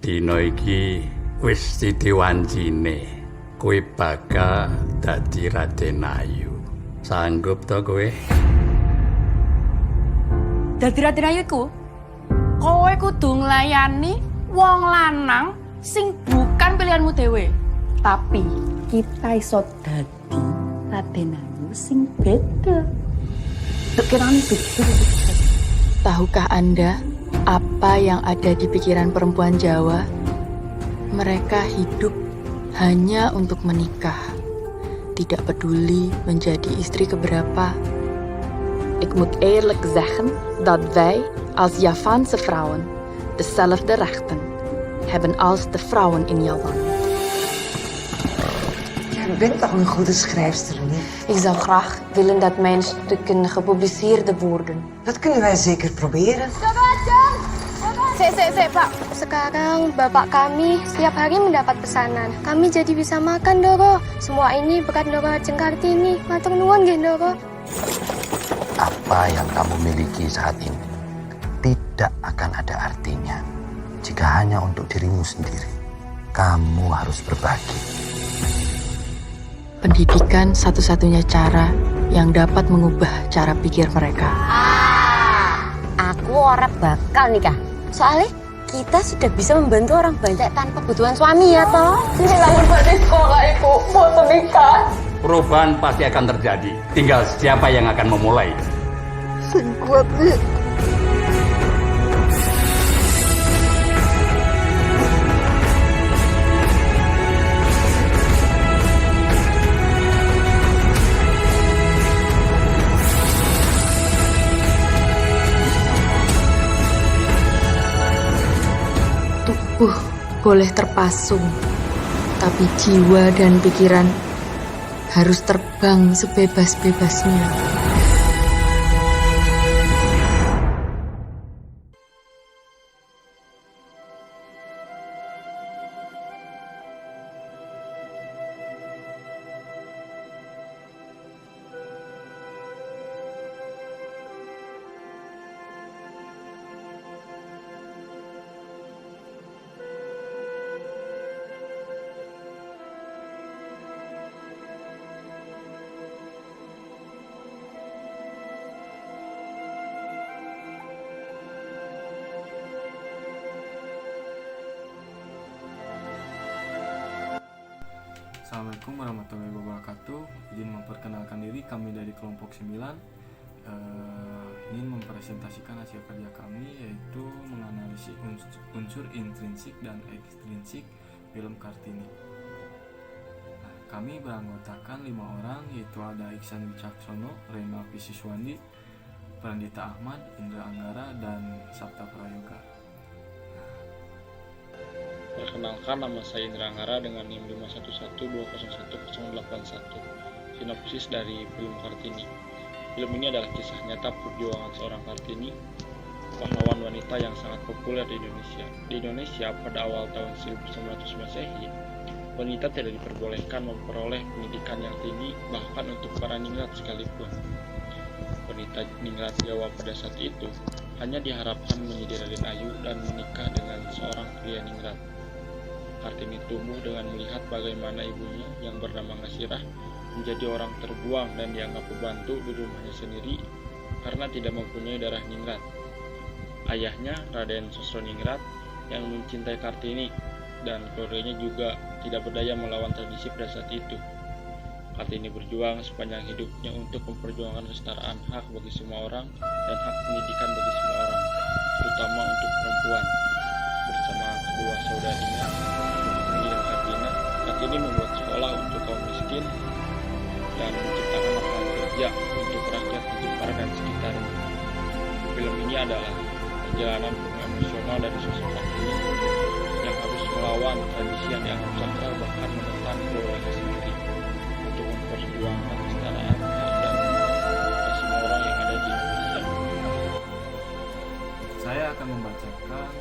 dina iki wis diwanjine kowe bakal dadi Raden Ayu. Sanggup to kowe? Dadi Raden Ayu iku kowe kudu nglayani wong lanang sing bukan pilihanmu dhewe. Tapi kita iso dadi Raden Ayu sing beda. Pikiran beda. Tahukah Anda apa yang ada di pikiran perempuan Jawa? Mereka hidup hanya untuk menikah. Tidak peduli menjadi istri keberapa. Ik moet eerlijk zeggen dat wij als Javaanse vrouwen dezelfde rechten hebben als de vrouwen in Japan. Je bent toch een goede schrijfster, lief? Ik zou graag willen dat mijn stukken gepubliceerd worden. Dat kunnen wij zeker proberen. Pak. Sekarang bapak kami setiap hari mendapat pesanan. Kami jadi bisa makan, Doro. Semua ini berkat Doro Ajeng Kartini. Matur nuwun nggih, Doro. Apa yang kamu miliki saat ini tidak akan ada artinya jika hanya untuk dirimu sendiri. Kamu harus berbagi. Pendidikan satu-satunya cara yang dapat mengubah cara pikir mereka. Aku orang bakal nikah. Soalnya kita sudah bisa membantu orang banyak tanpa kebutuhan suami ya toh. Perubahan pasti akan terjadi. Tinggal siapa yang akan memulai. Sing kuat, Lik. Tubuh boleh terpasung, tapi jiwa dan pikiran harus terbang sebebas-bebasnya. Assalamualaikum warahmatullahi wabarakatuh. Izin memperkenalkan diri, kami dari kelompok 9 ingin mempresentasikan hasil kerja kami, yaitu menganalisis unsur intrinsik dan ekstrinsik film Kartini. Kami beranggotakan 5 orang, yaitu ada Iksan Wicaksono, Rena Pisiswandi, Prandita Ahmad, Indra Anggara, dan Sabta Prayoga. Perkenalkan, nama saya Indra Anggara dengan NIM 511201081. Sinopsis dari film Kartini. Film ini adalah kisah nyata perjuangan seorang Kartini, pahlawan wanita yang sangat populer di Indonesia. Di Indonesia pada awal tahun 1900 Masehi, wanita tidak diperbolehkan memperoleh pendidikan yang tinggi, bahkan untuk para ningrat sekalipun. Wanita ningrat Jawa pada saat itu hanya diharapkan menjadi Raden Ayu dan menikah dengan seorang pria ningrat. Kartini tumbuh dengan melihat bagaimana ibunya yang bernama Ngasirah menjadi orang terbuang dan dianggap pembantu di rumahnya sendiri karena tidak mempunyai darah ningrat. Ayahnya, Raden Sosroningrat, yang mencintai Kartini dan keluarganya juga tidak berdaya melawan tradisi pada saat itu. Kartini berjuang sepanjang hidupnya untuk memperjuangkan kesetaraan hak bagi semua orang dan hak pendidikan bagi semua orang, terutama untuk perempuan. Bersama kedua saudarinya, Nuni dan Kartina, Kartini membuat sekolah untuk kaum miskin dan menciptakan lapangan kerja untuk rakyat di Jepara dan sekitarnya. Film ini adalah perjalanan emosional dari sosok Kartini yang harus melawan tradisi yang dianggap sakral, bahkan menentang keluarga sendiri untuk memperjuangkan kesetaraan dan semua orang yang ada di Indonesia. Saya akan membacakan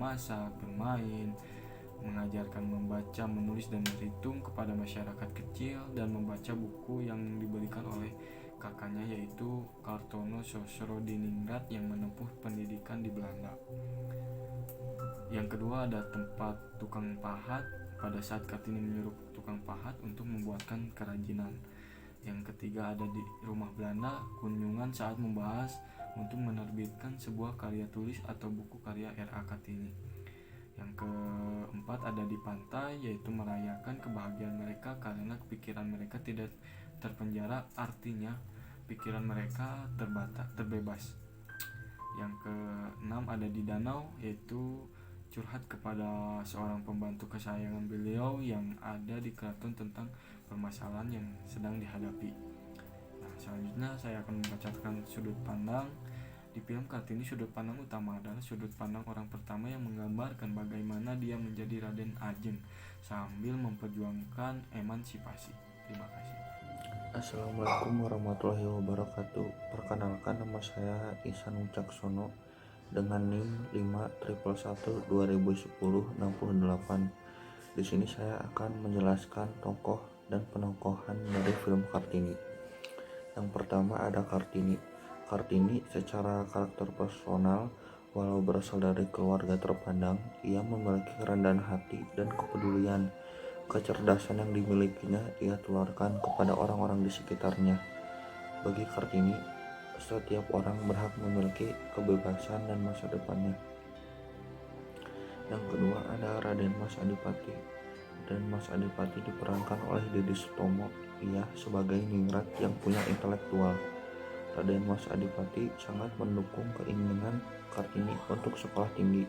memasak, bermain, mengajarkan membaca, menulis, dan berhitung kepada masyarakat kecil, dan membaca buku yang diberikan oleh kakaknya yaitu Kartono Sosrodiningrat yang menempuh pendidikan di Belanda. Yang kedua ada tempat tukang pahat. Pada saat Kartini menyuruh tukang pahat untuk membuatkan kerajinan. Yang ketiga ada di rumah Belanda, kunjungan saat membahas untuk menerbitkan sebuah karya tulis atau buku karya R.A. Kartini. Yang keempat ada di pantai, yaitu merayakan kebahagiaan mereka karena pikiran mereka tidak terpenjara, artinya pikiran mereka terbebas. Yang keenam ada di danau, yaitu curhat kepada seorang pembantu kesayangan beliau yang ada di keraton tentang permasalahan yang sedang dihadapi. Nah, selanjutnya saya akan membacakan sudut pandang. Di film Kartini, sudut pandang utama adalah sudut pandang orang pertama yang menggambarkan bagaimana dia menjadi Raden Ajeng sambil memperjuangkan emansipasi. Terima kasih. Assalamualaikum warahmatullahi wabarakatuh. Perkenalkan, nama saya Ihsan Wicaksono dengan NIM 511201068. Di sini saya akan menjelaskan tokoh dan penokohan dari film Kartini. Yang pertama ada Kartini. Kartini secara karakter personal, walau berasal dari keluarga terpandang, ia memiliki kerendahan hati dan kepedulian. Kecerdasan yang dimilikinya ia tularkan kepada orang-orang di sekitarnya. Bagi Kartini, setiap orang berhak memiliki kebebasan dan masa depannya. Yang kedua ada Raden Mas Adipati. Dan Mas Adipati diperankan oleh Didi Sutomo. Ia sebagai ningrat yang punya intelektual. Raden Mas Adipati sangat mendukung keinginan Kartini untuk sekolah tinggi.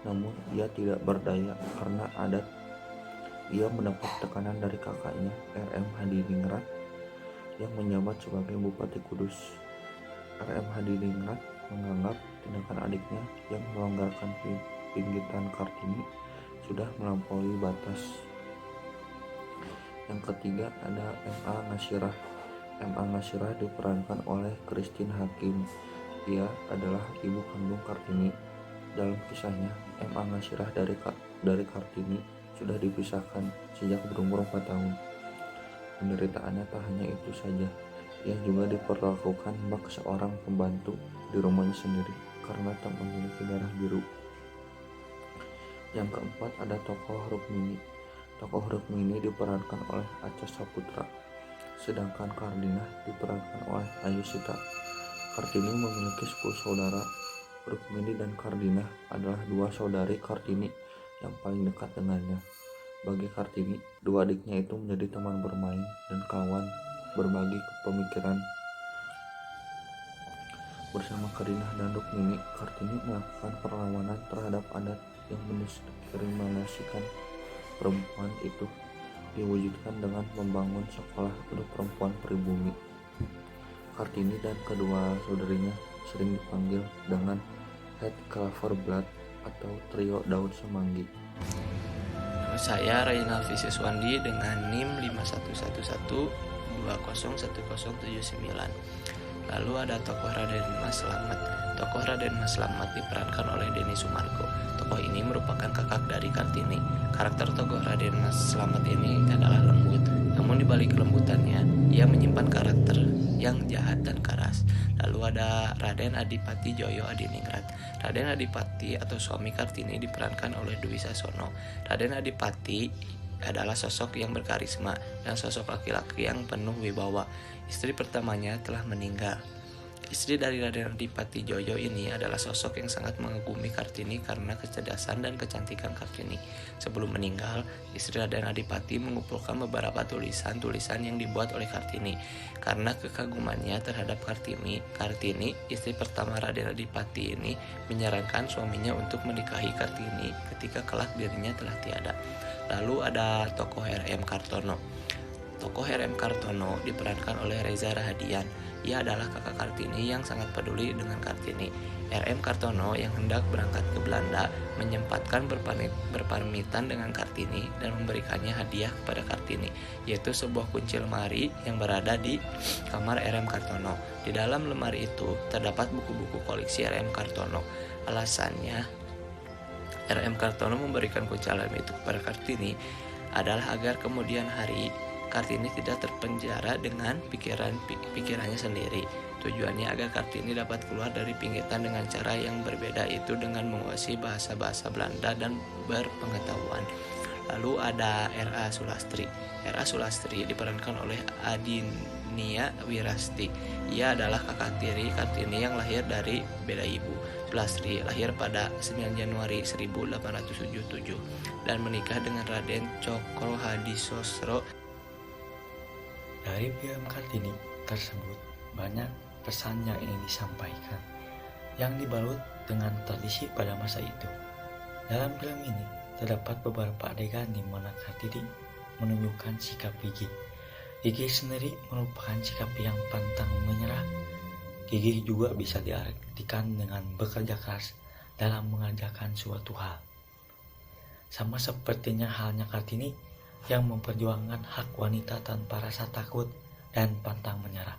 Namun ia tidak berdaya karena adat. Ia mendapat tekanan dari kakaknya R.M. Hadiningrat yang menjabat sebagai Bupati Kudus. R.M. Hadiningrat menganggap tindakan adiknya yang melonggarkan pinggitan Kartini sudah melampaui batas. Yang ketiga ada M.A. Ngasirah. M.A. Ngasirah diperankan oleh Christine Hakim. Ia adalah ibu kandung Kartini. Dalam kisahnya, M.A. Ngasirah dari Kartini sudah dipisahkan sejak berumur 4 tahun. Penderitaannya tak hanya itu saja, ia juga diperlakukan bak seorang pembantu di rumahnya sendiri karena tak memiliki darah biru. Yang keempat ada tokoh Rukmini. Tokoh Rukmini diperankan oleh Acha Saputra, sedangkan Kardinah diperankan oleh Ayu Sita. Kartini memiliki 10 saudara. Rukmini dan Kardinah adalah 2 saudari Kartini yang paling dekat dengannya. Bagi Kartini, 2 adiknya itu menjadi teman bermain dan kawan berbagi pemikiran. Bersama Kardinah dan Rukmini, Kartini melakukan perlawanan terhadap adat yang mendiskriminasikan perempuan itu, diwujudkan dengan membangun sekolah untuk perempuan pribumi. Kartini dan kedua saudarinya sering dipanggil dengan Het Klaverblaad atau trio daun semanggi. Saya Reynald Siswandi dengan NIM 5111201079. Lalu ada tokoh Raden Mas Slamet. Tokoh Raden Mas Slamet diperankan oleh Denny Sumarko. Tokoh ini merupakan kakak dari Kartini. Karakter tokoh Raden Mas Slamet ini adalah lembut, namun di balik kelembutannya ia menyimpan karakter yang jahat dan keras. Lalu ada Raden Adipati Joyo Adiningrat. Raden Adipati atau suami Kartini diperankan oleh Dwi Sasono. Raden Adipati adalah sosok yang berkarisma dan sosok laki-laki yang penuh wibawa. Istri pertamanya telah meninggal. Istri dari Raden Adipati Joyo ini adalah sosok yang sangat mengagumi Kartini karena kecerdasan dan kecantikan Kartini. Sebelum meninggal, istri Raden Adipati mengumpulkan beberapa tulisan-tulisan yang dibuat oleh Kartini. Karena kekagumannya terhadap Kartini, istri pertama Raden Adipati ini menyarankan suaminya untuk menikahi Kartini ketika kelak dirinya telah tiada. Lalu ada tokoh R.M. Kartono. Tokoh R.M. Kartono diperankan oleh Reza Rahadian. Ia adalah kakak Kartini yang sangat peduli dengan Kartini. R.M. Kartono yang hendak berangkat ke Belanda menyempatkan berpamitan dengan Kartini dan memberikannya hadiah kepada Kartini, yaitu sebuah kunci lemari yang berada di kamar R.M. Kartono. Di dalam lemari itu terdapat buku-buku koleksi R.M. Kartono. Alasannya, R.M. Kartono memberikan kunci alarm itu kepada Kartini adalah agar kemudian hari Kartini tidak terpenjara dengan pikirannya sendiri. Tujuannya agar Kartini dapat keluar dari pinggiran dengan cara yang berbeda, itu dengan menguasai bahasa-bahasa Belanda dan berpengetahuan. Lalu ada R.A. Sulastri. R.A. Sulastri diperankan oleh Adinia Wirasti. Ia adalah kakak tiri Kartini yang lahir dari beda ibu. Sulastri lahir pada 9 Januari 1877 dan menikah dengan Raden Cokro Hadisosro. Dari film Kartini tersebut banyak pesan yang ingin disampaikan yang dibalut dengan tradisi pada masa itu. Dalam film ini terdapat beberapa adegan di mana Kartini menunjukkan sikap gigih. Gigih sendiri merupakan sikap yang pantang menyerah. Gigih juga bisa diartikan dengan bekerja keras dalam mengerjakan suatu hal. Sama sepertinya halnya Kartini yang memperjuangkan hak wanita tanpa rasa takut dan pantang menyerah.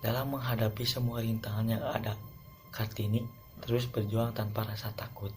Dalam menghadapi semua rintangan yang ada, Kartini terus berjuang tanpa rasa takut.